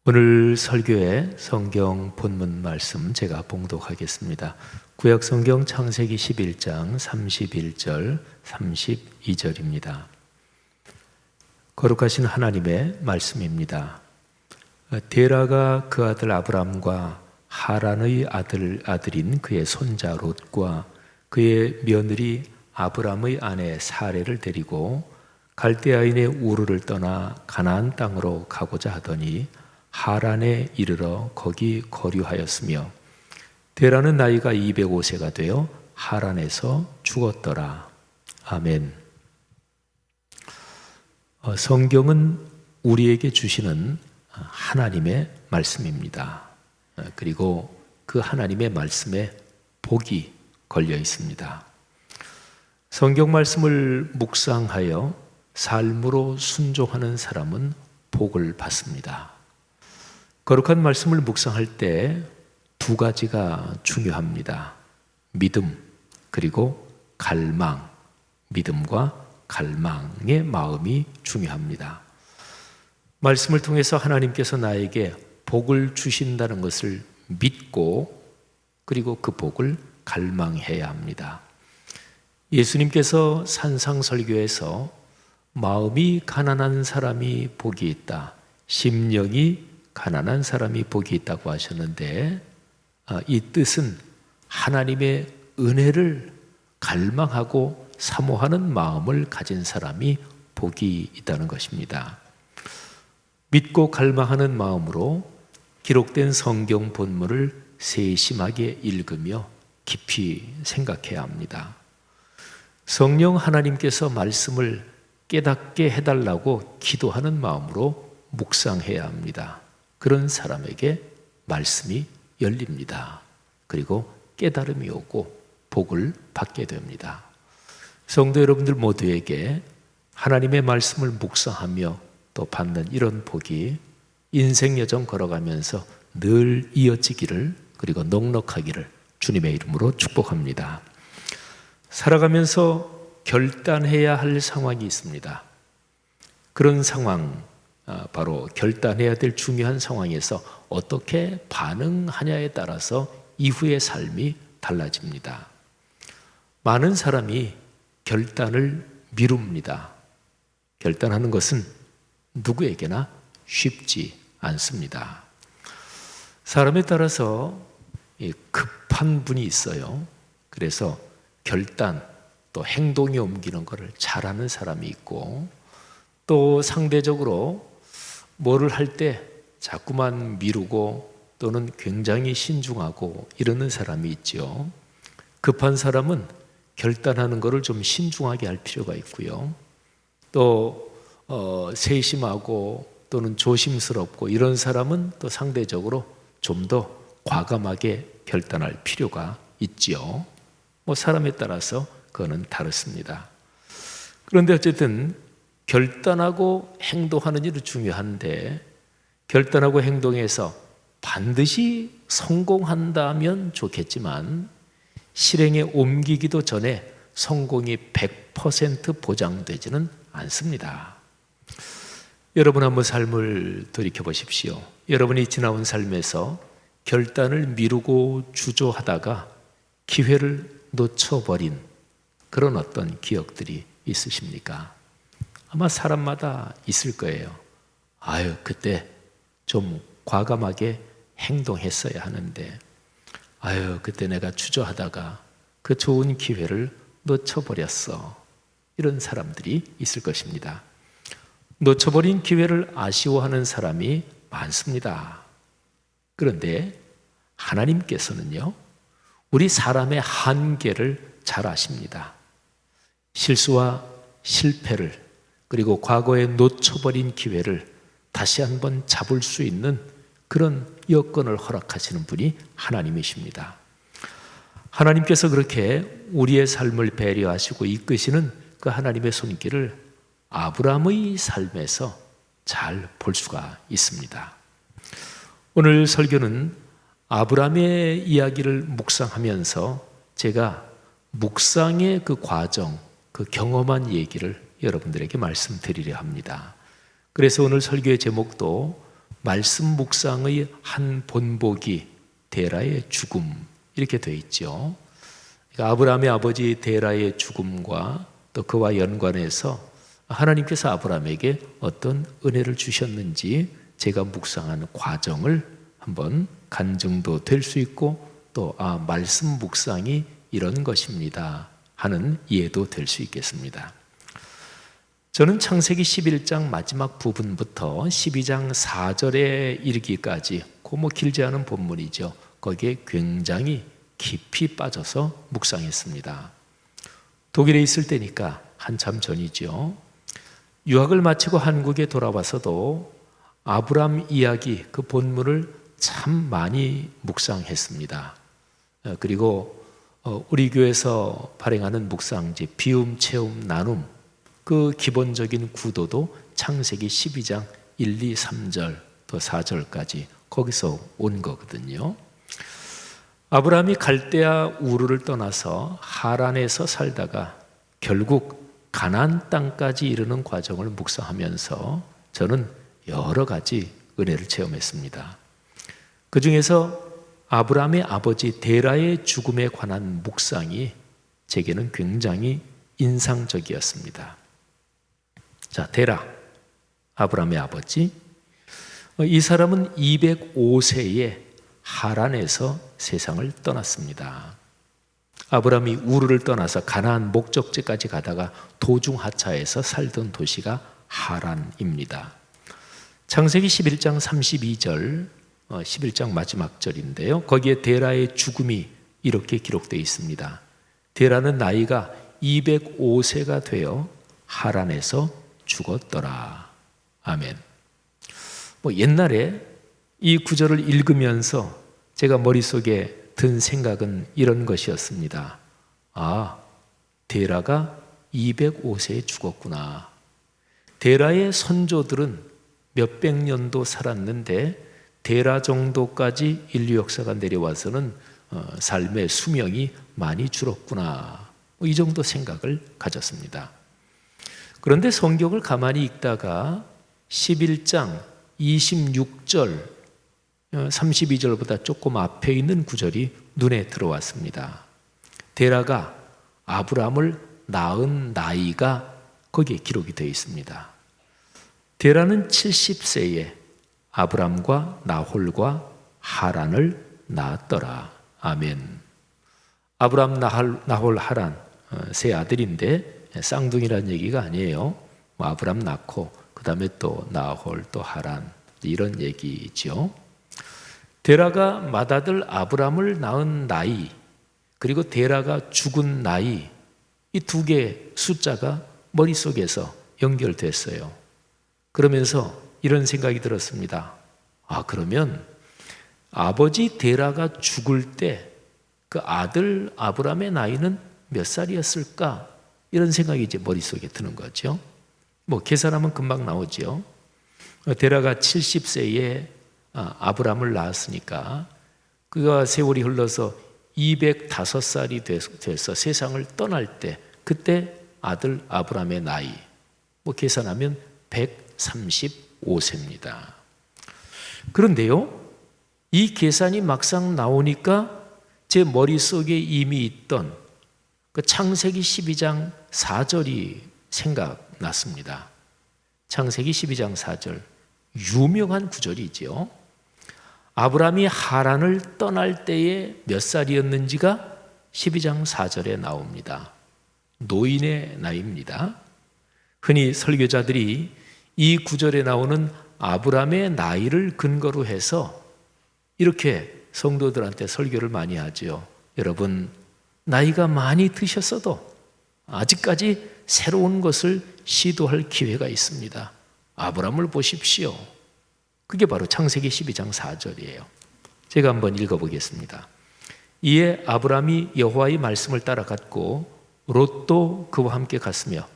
오늘 설교의 성경 본문 말씀 제가 봉독하겠습니다. 구약 성경 창세기 11장 31절 32절입니다. 거룩하신 하나님의 말씀입니다. 데라가 그 아들 아브람과 하란의 아들인 그의 손자 롯과 그의 며느리 아브람의 아내 사레를 데리고 갈대아인의 우르를 떠나 가나안 땅으로 가고자 하더니 하란에 이르러 거기 거류하였으며 데라는 나이가 205세가 되어 하란에서 죽었더라. 아멘. 성경은 우리에게 주시는 하나님의 말씀입니다. 그리고 그 하나님의 말씀에 복이 걸려 있습니다. 성경 말씀을 묵상하여 삶으로 순종하는 사람은 복을 받습니다. 거룩한 말씀을 묵상할 때 두 가지가 중요합니다. 믿음 그리고 갈망, 믿음과 갈망의 마음이 중요합니다. 말씀을 통해서 하나님께서 나에게 복을 주신다는 것을 믿고 그리고 그 복을 갈망해야 합니다. 예수님께서 산상설교에서 마음이 가난한 사람이 복이 있다, 심령이 가난한 사람이 복이 있다고 하셨는데 이 뜻은 하나님의 은혜를 갈망하고 사모하는 마음을 가진 사람이 복이 있다는 것입니다. 믿고 갈망하는 마음으로 기록된 성경 본문을 세심하게 읽으며 깊이 생각해야 합니다. 성령 하나님께서 말씀을 깨닫게 해달라고 기도하는 마음으로 묵상해야 합니다. 그런 사람에게 말씀이 열립니다. 그리고 깨달음이 오고 복을 받게 됩니다. 성도 여러분들 모두에게 하나님의 말씀을 묵상하며 또 받는 이런 복이 인생 여정 걸어가면서 늘 이어지기를 그리고 넉넉하기를 주님의 이름으로 축복합니다. 살아가면서 결단해야 할 상황이 있습니다. 그런 상황, 바로 결단해야 될 중요한 상황에서 어떻게 반응하냐에 따라서 이후의 삶이 달라집니다. 많은 사람이 결단을 미룹니다. 결단하는 것은 누구에게나 쉽지 않습니다. 사람에 따라서 급한 분이 있어요. 그래서 결단, 또 행동에 옮기는 것을 잘하는 사람이 있고 또 상대적으로 뭐를 할 때 자꾸만 미루고 또는 굉장히 신중하고 이러는 사람이 있죠. 급한 사람은 결단하는 것을 좀 신중하게 할 필요가 있고요. 또 세심하고 또는 조심스럽고 이런 사람은 또 상대적으로 좀 더 과감하게 결단할 필요가 있죠. 사람에 따라서 그거는 다릅니다. 그런데 어쨌든 결단하고 행동하는 일은 중요한데 결단하고 행동해서 반드시 성공한다면 좋겠지만 실행에 옮기기도 전에 성공이 100% 보장되지는 않습니다. 여러분 한번 삶을 돌이켜보십시오. 여러분이 지나온 삶에서 결단을 미루고 주저하다가 기회를 놓쳐버린 그런 어떤 기억들이 있으십니까? 아마 사람마다 있을 거예요. 그때 좀 과감하게 행동했어야 하는데 그때 내가 주저하다가 그 좋은 기회를 놓쳐버렸어. 이런 사람들이 있을 것입니다. 놓쳐버린 기회를 아쉬워하는 사람이 많습니다. 그런데 하나님께서는요, 우리 사람의 한계를 잘 아십니다. 실수와 실패를 그리고 과거에 놓쳐버린 기회를 다시 한번 잡을 수 있는 그런 여건을 허락하시는 분이 하나님이십니다. 하나님께서 그렇게 우리의 삶을 배려하시고 이끄시는 그 하나님의 손길을 아브라함의 삶에서 잘 볼 수가 있습니다. 오늘 설교는 아브라함의 이야기를 묵상하면서 제가 묵상의 그 과정, 그 경험한 얘기를 여러분들에게 말씀드리려 합니다. 그래서 오늘 설교의 제목도 말씀 묵상의 한 본보기 데라의 죽음 이렇게 되어 있죠. 그러니까 아브라함의 아버지 데라의 죽음과 또 그와 연관해서 하나님께서 아브라함에게 어떤 은혜를 주셨는지 제가 묵상하는 과정을 한번 간증도 될 수 있고 또 말씀 묵상이 이런 것입니다 하는 이해도 될 수 있겠습니다. 저는 창세기 11장 마지막 부분부터 12장 4절에 이르기까지 그 길지 않은 본문이죠. 거기에 굉장히 깊이 빠져서 묵상했습니다. 독일에 있을 때니까 한참 전이죠. 유학을 마치고 한국에 돌아와서도 아브람 이야기 그 본문을 참 많이 묵상했습니다. 그리고 우리 교회에서 발행하는 묵상지 비움, 채움, 나눔 그 기본적인 구도도 창세기 12장 1, 2, 3절 또 4절까지 거기서 온 거거든요. 아브라함이 갈대아 우르를 떠나서 하란에서 살다가 결국 가나안 땅까지 이르는 과정을 묵상하면서 저는 여러 가지 은혜를 체험했습니다. 그 중에서 아브라함의 아버지 데라의 죽음에 관한 묵상이 제게는 굉장히 인상적이었습니다. 자, 데라, 아브라함의 아버지. 이 사람은 205세에 하란에서 세상을 떠났습니다. 아브라함이 우르를 떠나서 가나안 목적지까지 가다가 도중 하차해서 살던 도시가 하란입니다. 창세기 11장 32절, 11장 마지막 절인데요. 거기에 데라의 죽음이 이렇게 기록되어 있습니다. 데라는 나이가 205세가 되어 하란에서 죽었더라. 아멘. 옛날에 이 구절을 읽으면서 제가 머릿속에 든 생각은 이런 것이었습니다. 데라가 205세에 죽었구나. 데라의 선조들은 몇백 년도 살았는데 데라 정도까지 인류 역사가 내려와서는 삶의 수명이 많이 줄었구나. 이 정도 생각을 가졌습니다. 그런데 성경을 가만히 읽다가 11장 26절 32절보다 조금 앞에 있는 구절이 눈에 들어왔습니다. 데라가 아브람을 낳은 나이가 거기에 기록이 되어 있습니다. 데라는 70세에 아브람과 나홀과 하란을 낳았더라. 아멘. 아브람, 나홀, 하란 세 아들인데 쌍둥이라는 얘기가 아니에요. 아브람 낳고 그 다음에 또 나홀 또 하란 이런 얘기죠. 데라가 맏아들 아브람을 낳은 나이 그리고 데라가 죽은 나이 이 두 개의 숫자가 머릿속에서 연결됐어요. 그러면서 이런 생각이 들었습니다. 그러면 아버지 데라가 죽을 때 그 아들 아브람의 나이는 몇 살이었을까? 이런 생각이 이제 머릿속에 드는 거죠. 계산하면 금방 나오죠. 데라가 70세에 아브람을 낳았으니까 그가 세월이 흘러서 205살이 돼서 세상을 떠날 때 그때 아들 아브람의 나이 계산하면 135세입니다. 그런데요, 이 계산이 막상 나오니까 제 머릿속에 이미 있던 그 창세기 12장 4절이 생각났습니다. 창세기 12장 4절 유명한 구절이죠. 아브람이 하란을 떠날 때에 몇 살이었는지가 12장 4절에 나옵니다. 노인의 나이입니다. 흔히 설교자들이 이 구절에 나오는 아브람의 나이를 근거로 해서 이렇게 성도들한테 설교를 많이 하죠. 여러분, 나이가 많이 드셨어도 아직까지 새로운 것을 시도할 기회가 있습니다. 아브람을 보십시오. 그게 바로 창세기 12장 4절이에요. 제가 한번 읽어보겠습니다. 이에 아브람이 여호와의 말씀을 따라갔고 롯도 그와 함께 갔으며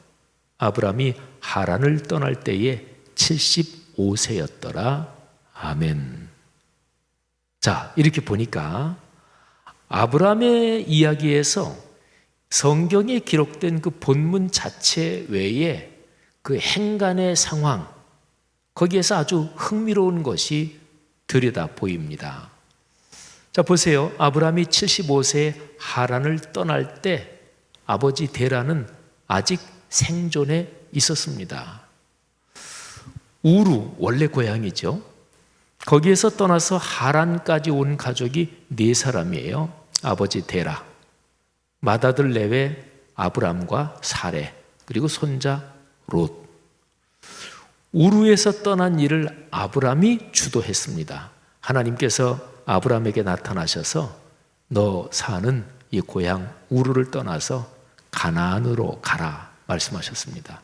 아브람이 하란을 떠날 때에 75세였더라. 아멘. 자, 이렇게 보니까 아브람의 이야기에서 성경에 기록된 그 본문 자체 외에 그 행간의 상황, 거기에서 아주 흥미로운 것이 들여다 보입니다. 자, 보세요. 아브라함이 75세에 하란을 떠날 때 아버지 데라는 아직 생존해 있었습니다. 우루, 원래 고향이죠. 거기에서 떠나서 하란까지 온 가족이 4사람이에요. 아버지 데라, 맏아들 레웨, 아브람과 사레, 그리고 손자 롯. 우루에서 떠난 일을 아브람이 주도했습니다. 하나님께서 아브람에게 나타나셔서 너 사는 이 고향 우루를 떠나서 가나안으로 가라 말씀하셨습니다.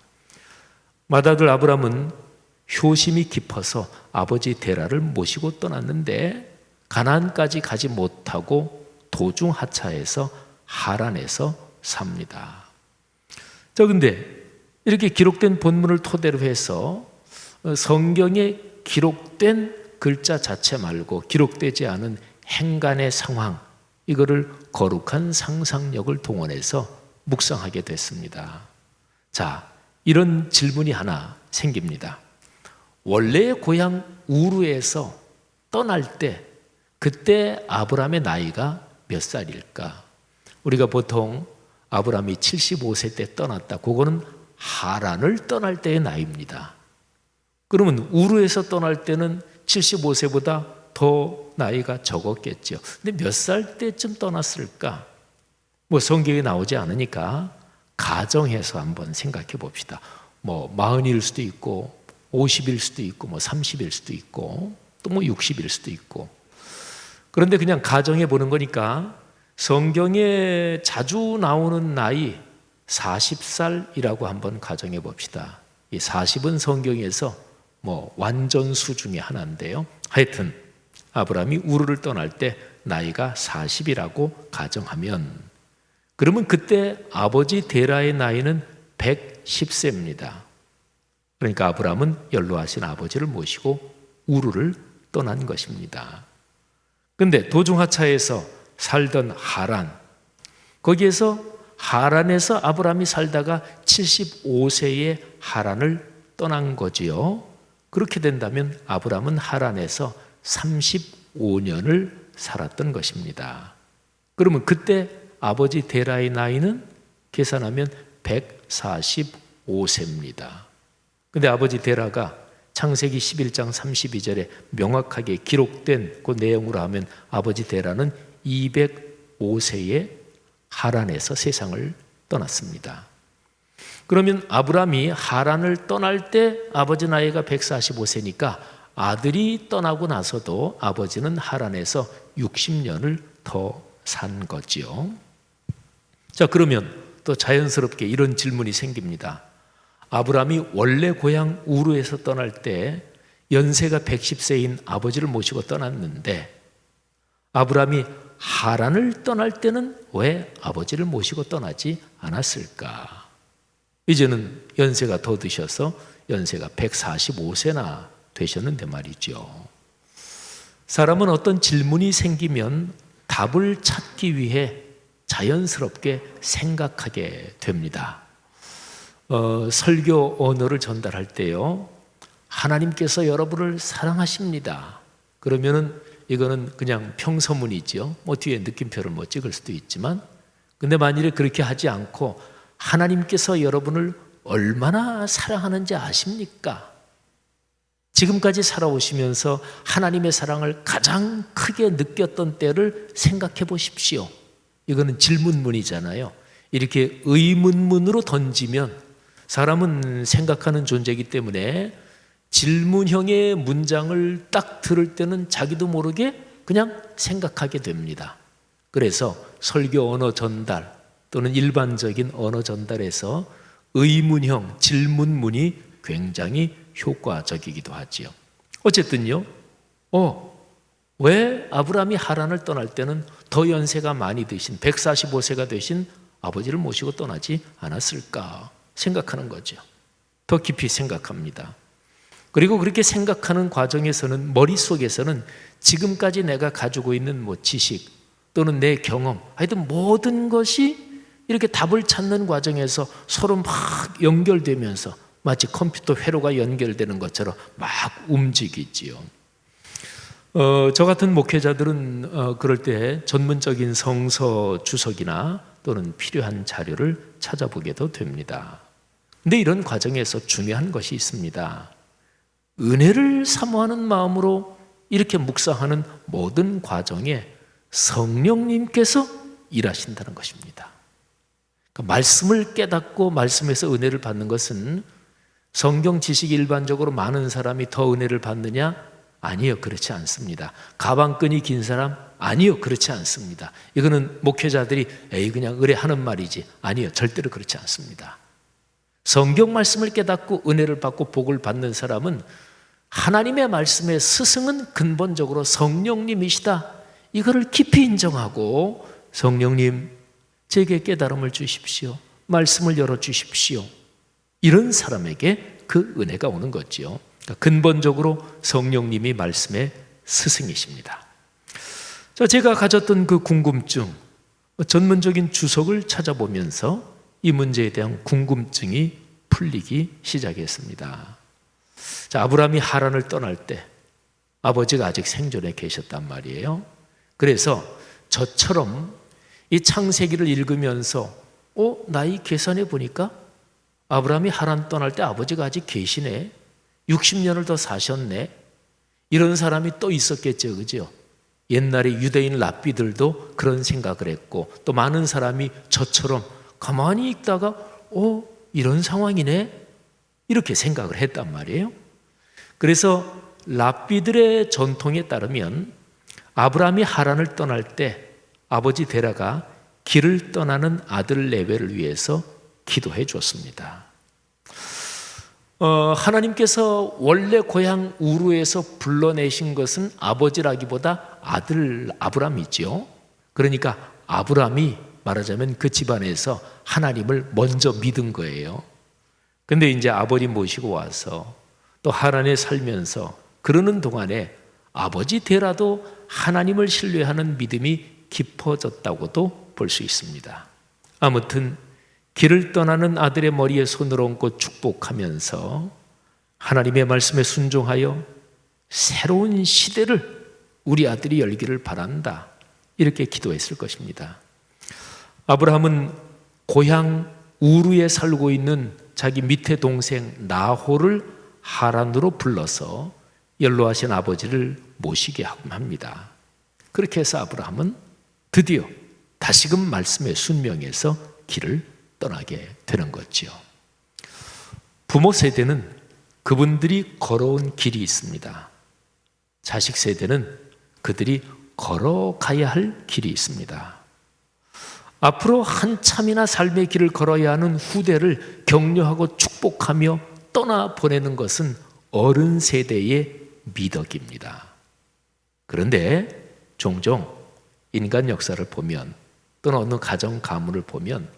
맏아들 아브람은 효심이 깊어서 아버지 데라를 모시고 떠났는데 가나안까지 가지 못하고 도중 하차해서 하란에서 삽니다. 자, 근데 이렇게 기록된 본문을 토대로 해서 성경에 기록된 글자 자체 말고 기록되지 않은 행간의 상황, 이거를 거룩한 상상력을 동원해서 묵상하게 됐습니다. 자, 이런 질문이 하나 생깁니다. 원래의 고향 우르에서 떠날 때 그때 아브람의 나이가 몇 살일까? 우리가 보통 아브람이 75세 때 떠났다. 그거는 하란을 떠날 때의 나이입니다. 그러면 우르에서 떠날 때는 75세보다 더 나이가 적었겠죠. 근데 몇 살 때쯤 떠났을까? 뭐 성경에 나오지 않으니까 가정해서 한번 생각해 봅시다. 뭐 40일 수도 있고 50일 수도 있고 뭐 30일 수도 있고 또 뭐 60일 수도 있고. 그런데 그냥 가정해 보는 거니까 성경에 자주 나오는 나이 40살이라고 한번 가정해 봅시다. 이 40은 성경에서 뭐 완전수 중에 하나인데요. 하여튼 아브라함이 우르를 떠날 때 나이가 40이라고 가정하면 그러면 그때 아버지 데라의 나이는 110세입니다. 그러니까 아브라함은 연로하신 아버지를 모시고 우르를 떠난 것입니다. 그런데 도중하차에서 살던 하란, 거기에서 하란에서 아브라함이 살다가 75세에 하란을 떠난 거지요. 그렇게 된다면 아브라함은 하란에서 35년을 살았던 것입니다. 그러면 그때 아버지 데라의 나이는 계산하면 145세입니다. 근데 아버지 데라가 창세기 11장 32절에 명확하게 기록된 그 내용으로 하면 아버지 데라는 205세에 하란에서 세상을 떠났습니다. 그러면 아브라함이 하란을 떠날 때 아버지 나이가 145세니까 아들이 떠나고 나서도 아버지는 하란에서 60년을 더 산 거지요. 자, 그러면 또 자연스럽게 이런 질문이 생깁니다. 아브라함이 원래 고향 우르에서 떠날 때 연세가 110세인 아버지를 모시고 떠났는데 아브라함이 하란을 떠날 때는 왜 아버지를 모시고 떠나지 않았을까? 이제는 연세가 더 드셔서 연세가 145세나 되셨는데 말이죠. 사람은 어떤 질문이 생기면 답을 찾기 위해 자연스럽게 생각하게 됩니다. 설교 언어를 전달할 때요, 하나님께서 여러분을 사랑하십니다. 그러면은 이거는 그냥 평서문이죠. 뭐 뒤에 느낌표를 뭐 찍을 수도 있지만, 근데 만일에 그렇게 하지 않고 하나님께서 여러분을 얼마나 사랑하는지 아십니까? 지금까지 살아오시면서 하나님의 사랑을 가장 크게 느꼈던 때를 생각해 보십시오. 이거는 질문문이잖아요. 이렇게 의문문으로 던지면 사람은 생각하는 존재이기 때문에 질문형의 문장을 딱 들을 때는 자기도 모르게 그냥 생각하게 됩니다. 그래서 설교 언어 전달 또는 일반적인 언어 전달에서 의문형, 질문문이 굉장히 효과적이기도 하지요. 어쨌든요, 왜 아브라함이 하란을 떠날 때는 더 연세가 많이 드신 145세가 되신 아버지를 모시고 떠나지 않았을까 생각하는 거죠. 더 깊이 생각합니다. 그리고 그렇게 생각하는 과정에서는 머릿속에서는 지금까지 내가 가지고 있는 뭐 지식 또는 내 경험, 하여튼 모든 것이 이렇게 답을 찾는 과정에서 서로 막 연결되면서 마치 컴퓨터 회로가 연결되는 것처럼 막 움직이지요. 저 같은 목회자들은 그럴 때 전문적인 성서 주석이나 또는 필요한 자료를 찾아보게도 됩니다. 근데 이런 과정에서 중요한 것이 있습니다. 은혜를 사모하는 마음으로 이렇게 묵상하는 모든 과정에 성령님께서 일하신다는 것입니다. 그러니까 말씀을 깨닫고 말씀에서 은혜를 받는 것은 성경 지식이 일반적으로 많은 사람이 더 은혜를 받느냐? 아니요, 그렇지 않습니다. 가방끈이 긴 사람? 아니요, 그렇지 않습니다. 이거는 목회자들이 에이 그냥 의뢰하는 말이지. 아니요, 절대로 그렇지 않습니다. 성경 말씀을 깨닫고 은혜를 받고 복을 받는 사람은 하나님의 말씀의 스승은 근본적으로 성령님이시다. 이거를 깊이 인정하고 성령님 제게 깨달음을 주십시오. 말씀을 열어주십시오. 이런 사람에게 그 은혜가 오는 거지요. 그러니까 근본적으로 성령님이 말씀의 스승이십니다. 제가 가졌던 그 궁금증, 전문적인 주석을 찾아보면서 이 문제에 대한 궁금증이 풀리기 시작했습니다. 아브라함이 하란을 떠날 때 아버지가 아직 생존해 계셨단 말이에요. 그래서 저처럼 이 창세기를 읽으면서 나이 계산해 보니까 아브라함이 하란 떠날 때 아버지가 아직 계시네. 60년을 더 사셨네. 이런 사람이 또 있었겠죠, 그죠? 옛날에 유대인 랍비들도 그런 생각을 했고 또 많은 사람이 저처럼 가만히 있다가 이런 상황이네 이렇게 생각을 했단 말이에요. 그래서 랍비들의 전통에 따르면 아브라함이 하란을 떠날 때 아버지 데라가 길을 떠나는 아들 레벨을 위해서 기도해 줬습니다. 하나님께서 원래 고향 우르에서 불러내신 것은 아버지라기보다 아들 아브람이죠. 그러니까 아브람이 말하자면 그 집안에서 하나님을 먼저 믿은 거예요. 근데 이제 아버지 모시고 와서 또 하란에 살면서 그러는 동안에 아버지 되라도 하나님을 신뢰하는 믿음이 깊어졌다고도 볼 수 있습니다. 아무튼 길을 떠나는 아들의 머리에 손을 얹고 축복하면서 하나님의 말씀에 순종하여 새로운 시대를 우리 아들이 열기를 바란다. 이렇게 기도했을 것입니다. 아브라함은 고향 우르에 살고 있는 자기 밑에 동생 나홀을 하란으로 불러서 연로하신 아버지를 모시게 합니다. 그렇게 해서 아브라함은 드디어 다시금 말씀에 순명해서 길을 떠나게 되는 거죠. 부모 세대는 그분들이 걸어온 길이 있습니다. 자식 세대는 그들이 걸어가야 할 길이 있습니다. 앞으로 한참이나 삶의 길을 걸어야 하는 후대를 격려하고 축복하며 떠나보내는 것은 어른 세대의 미덕입니다. 그런데 종종 인간 역사를 보면 또는 어느 가정 가문을 보면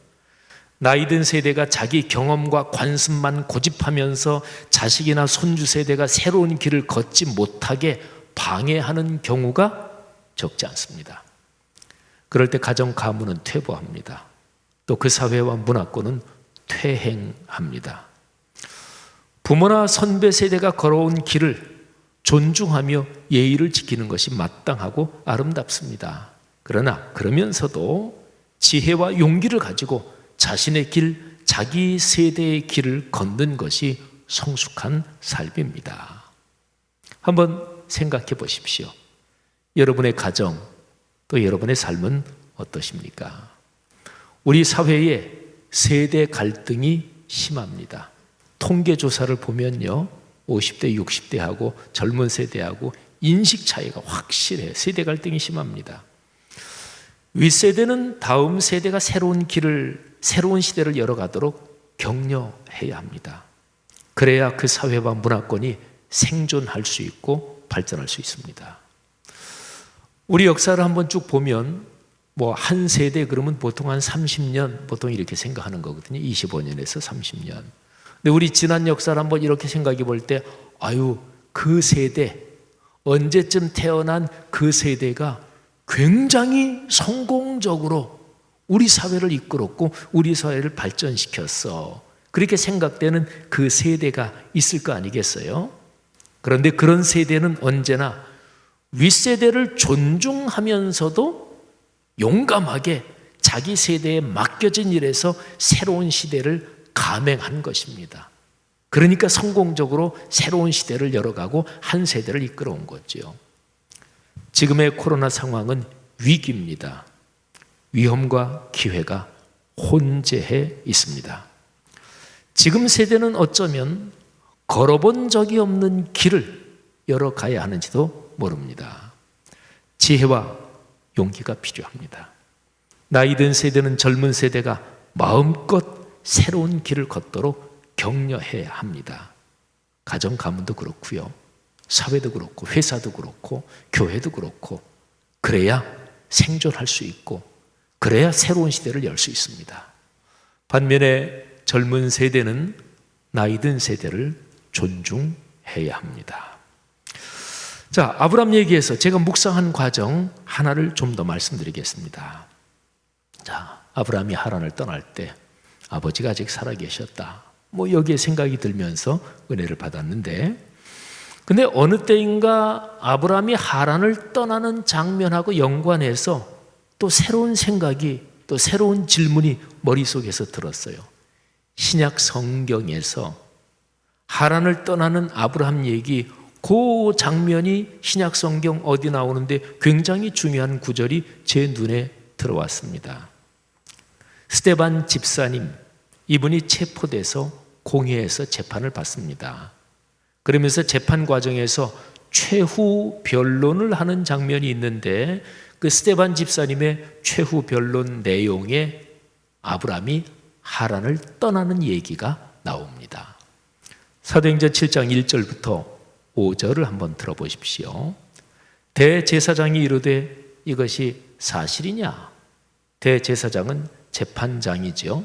나이든 세대가 자기 경험과 관습만 고집하면서 자식이나 손주 세대가 새로운 길을 걷지 못하게 방해하는 경우가 적지 않습니다. 그럴 때 가정 가문은 퇴보합니다. 또 그 사회와 문화권은 퇴행합니다. 부모나 선배 세대가 걸어온 길을 존중하며 예의를 지키는 것이 마땅하고 아름답습니다. 그러나 그러면서도 지혜와 용기를 가지고 자신의 길, 자기 세대의 길을 걷는 것이 성숙한 삶입니다. 한번 생각해 보십시오. 여러분의 가정, 또 여러분의 삶은 어떠십니까? 우리 사회에 세대 갈등이 심합니다. 통계조사를 보면요, 50대, 60대하고 젊은 세대하고 인식 차이가 확실해요. 세대 갈등이 심합니다. 윗세대는 다음 세대가 새로운 시대를 열어가도록 격려해야 합니다. 그래야 그 사회와 문화권이 생존할 수 있고 발전할 수 있습니다. 우리 역사를 한번 쭉 보면 한 세대 그러면 보통 한 30년 보통 이렇게 생각하는 거거든요. 25년에서 30년. 근데 우리 지난 역사를 한번 이렇게 생각해 볼 때 그 세대, 언제쯤 태어난 그 세대가 굉장히 성공적으로 우리 사회를 이끌었고 우리 사회를 발전시켰어. 그렇게 생각되는 그 세대가 있을 거 아니겠어요? 그런데 그런 세대는 언제나 윗세대를 존중하면서도 용감하게 자기 세대에 맡겨진 일에서 새로운 시대를 감행한 것입니다. 그러니까 성공적으로 새로운 시대를 열어가고 한 세대를 이끌어온 거죠. 지금의 코로나 상황은 위기입니다. 위험과 기회가 혼재해 있습니다. 지금 세대는 어쩌면 걸어본 적이 없는 길을 열어가야 하는지도 모릅니다. 지혜와 용기가 필요합니다. 나이 든 세대는 젊은 세대가 마음껏 새로운 길을 걷도록 격려해야 합니다. 가정 가문도 그렇고요. 사회도 그렇고 회사도 그렇고 교회도 그렇고 그래야 생존할 수 있고 그래야 새로운 시대를 열 수 있습니다. 반면에 젊은 세대는 나이 든 세대를 존중해야 합니다. 자, 아브라함 얘기에서 제가 묵상한 과정 하나를 좀 더 말씀드리겠습니다. 자, 아브라함이 하란을 떠날 때 아버지가 아직 살아계셨다. 여기에 생각이 들면서 은혜를 받았는데, 근데 어느 때인가 아브라함이 하란을 떠나는 장면하고 연관해서 또 새로운 생각이, 또 새로운 질문이 머릿속에서 들었어요. 신약 성경에서 하란을 떠나는 아브라함 얘기, 그 장면이 신약 성경 어디 나오는데 굉장히 중요한 구절이 제 눈에 들어왔습니다. 스데반 집사님, 이분이 체포돼서 공회에서 재판을 받습니다. 그러면서 재판 과정에서 최후 변론을 하는 장면이 있는데 그 스데반 집사님의 최후 변론 내용에 아브라함이 하란을 떠나는 얘기가 나옵니다. 사도행전 7장 1절부터 5절을 한번 들어보십시오. 대제사장이 이르되 이것이 사실이냐? 대제사장은 재판장이죠.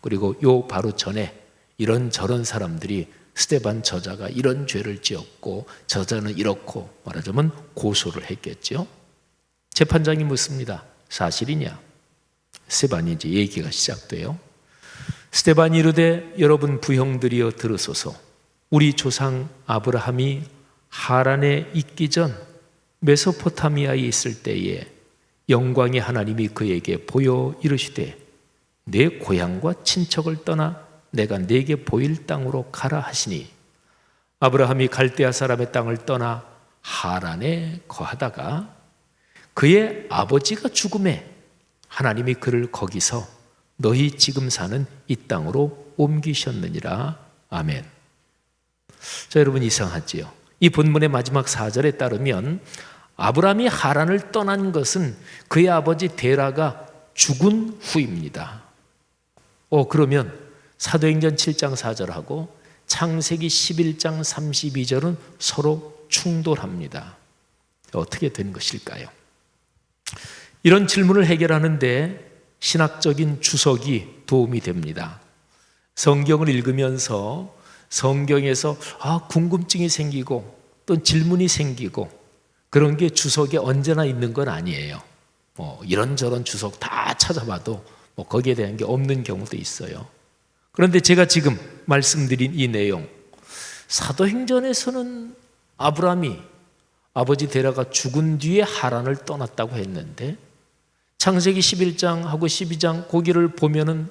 그리고 요 바로 전에 이런저런 사람들이 스데반 저자가 이런 죄를 지었고 저자는 이렇고 말하자면 고소를 했겠죠. 재판장이 묻습니다. 사실이냐? 스데반이 이제 얘기가 시작돼요. 스데반이 이르되 여러분 부형들이여 들으소서. 우리 조상 아브라함이 하란에 있기 전 메소포타미아에 있을 때에 영광의 하나님이 그에게 보여 이르시되 내 고향과 친척을 떠나 내가 네게 보일 땅으로 가라 하시니 아브라함이 갈대아 사람의 땅을 떠나 하란에 거하다가 그의 아버지가 죽음에 하나님이 그를 거기서 너희 지금 사는 이 땅으로 옮기셨느니라. 아멘. 자, 여러분 이상하지요? 이 본문의 마지막 4절에 따르면 아브라함이 하란을 떠난 것은 그의 아버지 데라가 죽은 후입니다. 그러면 사도행전 7장 4절하고 창세기 11장 32절은 서로 충돌합니다. 어떻게 된 것일까요? 이런 질문을 해결하는데 신학적인 주석이 도움이 됩니다. 성경을 읽으면서 성경에서 궁금증이 생기고 또 질문이 생기고 그런 게 주석에 언제나 있는 건 아니에요. 이런저런 주석 다 찾아봐도 거기에 대한 게 없는 경우도 있어요. 그런데 제가 지금 말씀드린 이 내용, 사도행전에서는 아브라함이 아버지 데라가 죽은 뒤에 하란을 떠났다고 했는데 창세기 11장하고 12장 거기를 보면은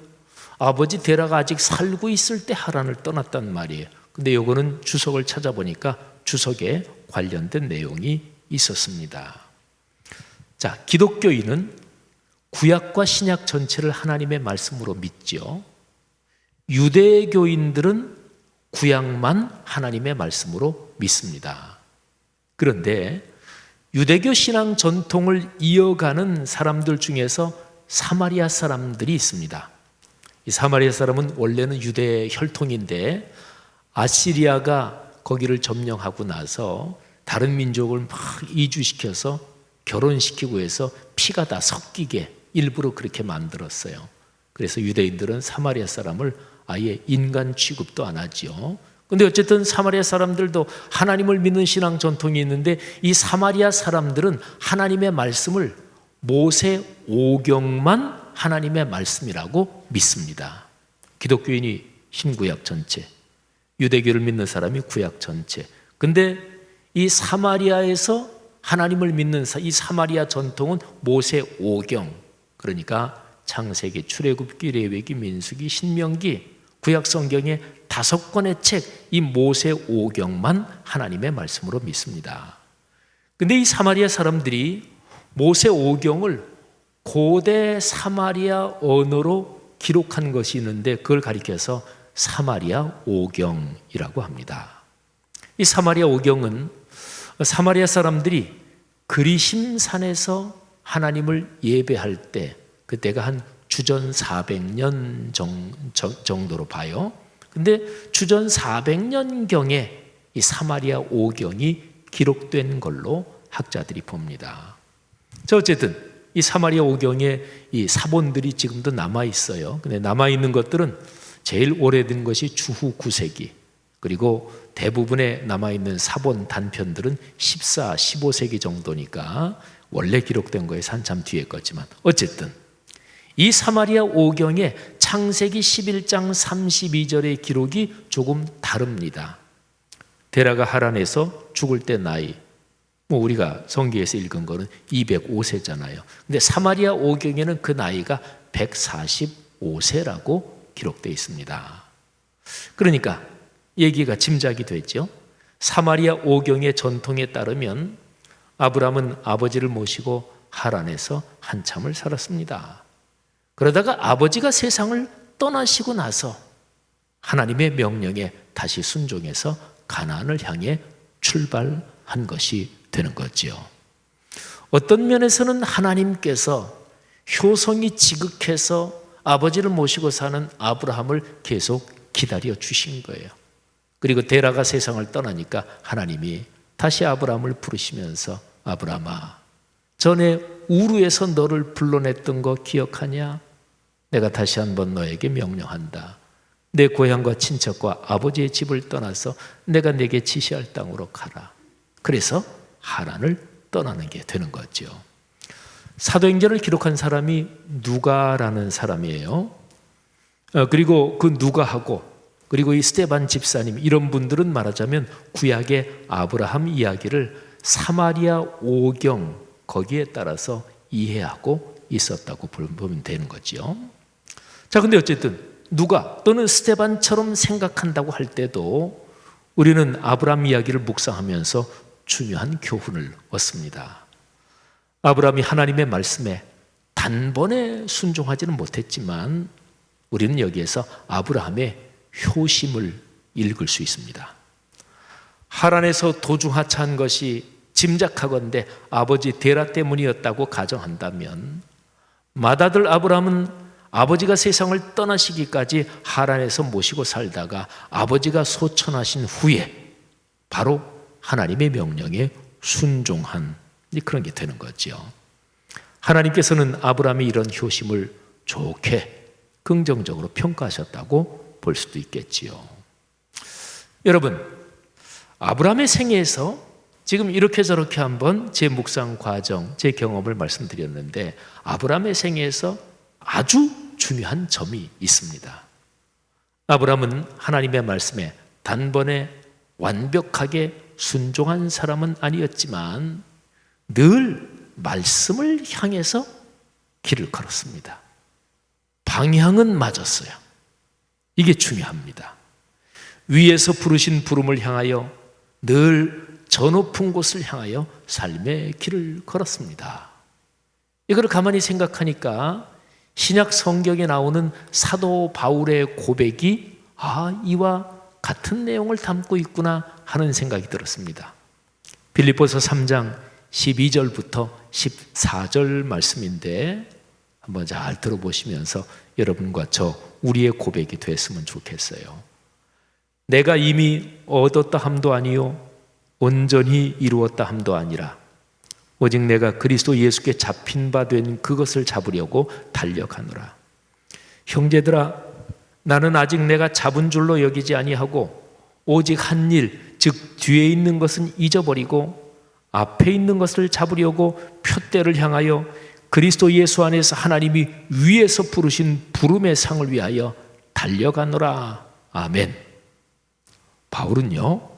아버지 데라가 아직 살고 있을 때 하란을 떠났단 말이에요. 근데 이거는 주석을 찾아보니까 주석에 관련된 내용이 있었습니다. 자, 기독교인은 구약과 신약 전체를 하나님의 말씀으로 믿죠. 유대교인들은 구약만 하나님의 말씀으로 믿습니다. 그런데 유대교 신앙 전통을 이어가는 사람들 중에서 사마리아 사람들이 있습니다. 이 사마리아 사람은 원래는 유대 혈통인데 아시리아가 거기를 점령하고 나서 다른 민족을 막 이주시켜서 결혼시키고 해서 피가 다 섞이게 일부러 그렇게 만들었어요. 그래서 유대인들은 사마리아 사람을 아예 인간 취급도 안 하죠. 근데 어쨌든 사마리아 사람들도 하나님을 믿는 신앙 전통이 있는데 이 사마리아 사람들은 하나님의 말씀을 모세 오경만 하나님의 말씀이라고 믿습니다. 기독교인이 신구약 전체, 유대교를 믿는 사람이 구약 전체. 근데 이 사마리아에서 하나님을 믿는 이 사마리아 전통은 모세 5경, 그러니까 창세기, 출애굽기, 레위기, 민수기, 신명기, 구약 성경의 5권의 책, 이 모세 5경만 하나님의 말씀으로 믿습니다. 근데 이 사마리아 사람들이 모세 5경을 고대 사마리아 언어로 기록한 것이 있는데 그걸 가리켜서 사마리아 5경이라고 합니다. 이 사마리아 5경은 사마리아 사람들이 그리심산에서 하나님을 예배할 때, 그때가 한 주전 400년 정도로 봐요. 근데 주전 400년경에 이 사마리아 5경이 기록된 걸로 학자들이 봅니다. 자, 어쨌든 이 사마리아 5경에 이 사본들이 지금도 남아 있어요. 근데 남아 있는 것들은 제일 오래된 것이 주후 9세기, 그리고 대부분의 남아 있는 사본 단편들은 14, 15세기 정도니까 원래 기록된 거에서 한참 뒤에 거지만, 어쨌든 이 사마리아 5경의 창세기 11장 32절의 기록이 조금 다릅니다. 데라가 하란에서 죽을 때 나이, 우리가 성경에서 읽은 거는 205세잖아요. 근데 사마리아 5경에는 그 나이가 145세라고 기록되어 있습니다. 그러니까 얘기가 짐작이 되죠. 사마리아 5경의 전통에 따르면 아브라함은 아버지를 모시고 하란에서 한참을 살았습니다. 그러다가 아버지가 세상을 떠나시고 나서 하나님의 명령에 다시 순종해서 가나안을 향해 출발한 것이 되는 거지요. 어떤 면에서는 하나님께서 효성이 지극해서 아버지를 모시고 사는 아브라함을 계속 기다려 주신 거예요. 그리고 데라가 세상을 떠나니까 하나님이 다시 아브라함을 부르시면서 아브라함아, 전에 우르에서 너를 불러냈던 거 기억하냐? 내가 다시 한번 너에게 명령한다. 내 고향과 친척과 아버지의 집을 떠나서 내가 내게 지시할 땅으로 가라. 그래서 하란을 떠나는 게 되는 거죠. 사도행전을 기록한 사람이 누가라는 사람이에요. 그리고 그 누가하고, 그리고 이 스데반 집사님, 이런 분들은 말하자면 구약의 아브라함 이야기를 사마리아 5경 거기에 따라서 이해하고 있었다고 보면 되는 거죠. 자, 근데 어쨌든 누가 또는 스데반처럼 생각한다고 할 때도 우리는 아브라함 이야기를 묵상하면서 중요한 교훈을 얻습니다. 아브라함이 하나님의 말씀에 단번에 순종하지는 못했지만 우리는 여기에서 아브라함의 효심을 읽을 수 있습니다. 하란에서 도중하차한 것이 짐작하건대 아버지 데라 때문이었다고 가정한다면, 맏아들 아브라함은 아버지가 세상을 떠나시기까지 하란에서 모시고 살다가 아버지가 소천하신 후에 바로 하나님의 명령에 순종한 그런 게 되는 거죠. 하나님께서는 아브라함의 이런 효심을 좋게 긍정적으로 평가하셨다고 볼 수도 있겠지요. 여러분, 아브라함의 생애에서 지금 이렇게 저렇게 한번 제 묵상 과정, 제 경험을 말씀드렸는데 아브라함의 생애에서 아주 중요한 점이 있습니다. 아브라함은 하나님의 말씀에 단번에 완벽하게 순종한 사람은 아니었지만 늘 말씀을 향해서 길을 걸었습니다. 방향은 맞았어요. 이게 중요합니다. 위에서 부르신 부름을 향하여 늘 저 높은 곳을 향하여 삶의 길을 걸었습니다. 이걸 가만히 생각하니까 신약 성경에 나오는 사도 바울의 고백이 이와 같은 내용을 담고 있구나 하는 생각이 들었습니다. 빌립보서 3장 12절부터 14절 말씀인데 한번 잘 들어보시면서 여러분과 저 우리의 고백이 됐으면 좋겠어요. 내가 이미 얻었다 함도 아니요 온전히 이루었다 함도 아니라 오직 내가 그리스도 예수께 잡힌 바 된 그것을 잡으려고 달려가노라. 형제들아, 나는 아직 내가 잡은 줄로 여기지 아니하고 오직 한 일, 즉 뒤에 있는 것은 잊어버리고 앞에 있는 것을 잡으려고 표대를 향하여 그리스도 예수 안에서 하나님이 위에서 부르신 부름의 상을 위하여 달려가노라. 아멘. 바울은요,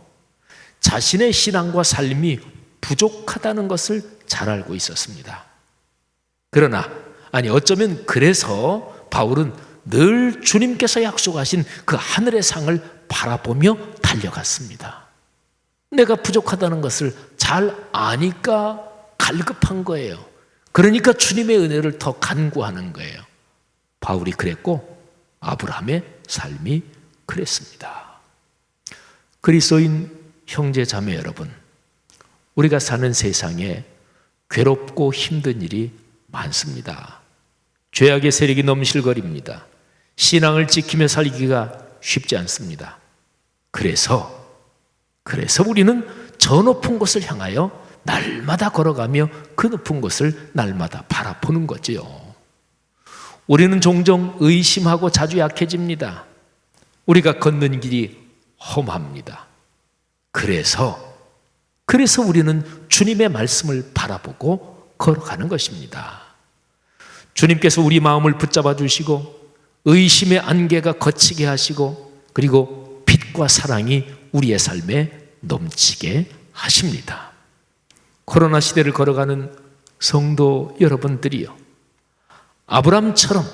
자신의 신앙과 삶이 부족하다는 것을 잘 알고 있었습니다. 그러나, 어쩌면 그래서 바울은 늘 주님께서 약속하신 그 하늘의 상을 바라보며 달려갔습니다. 내가 부족하다는 것을 잘 아니까 갈급한 거예요. 그러니까 주님의 은혜를 더 간구하는 거예요. 바울이 그랬고 아브라함의 삶이 그랬습니다. 그리스도인 형제 자매 여러분, 우리가 사는 세상에 괴롭고 힘든 일이 많습니다. 죄악의 세력이 넘실거립니다. 신앙을 지키며 살기가 쉽지 않습니다. 그래서 우리는 저 높은 곳을 향하여 날마다 걸어가며 그 높은 곳을 날마다 바라보는 거지요. 우리는 종종 의심하고 자주 약해집니다. 우리가 걷는 길이 험합니다. 그래서 우리는 주님의 말씀을 바라보고 걸어가는 것입니다. 주님께서 우리 마음을 붙잡아 주시고 의심의 안개가 거치게 하시고 그리고 빛과 사랑이 우리의 삶에 넘치게 하십니다. 코로나 시대를 걸어가는 성도 여러분들이요, 아브람처럼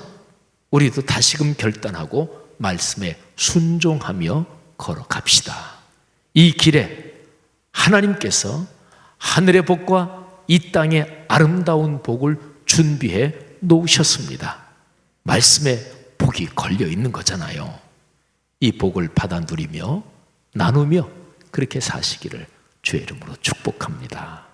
우리도 다시금 결단하고 말씀에 순종하며 걸어갑시다. 이 길에 하나님께서 하늘의 복과 이 땅의 아름다운 복을 준비해 놓으셨습니다. 말씀에 복이 걸려 있는 거잖아요. 이 복을 받아 누리며 나누며 그렇게 사시기를 주의 이름으로 축복합니다.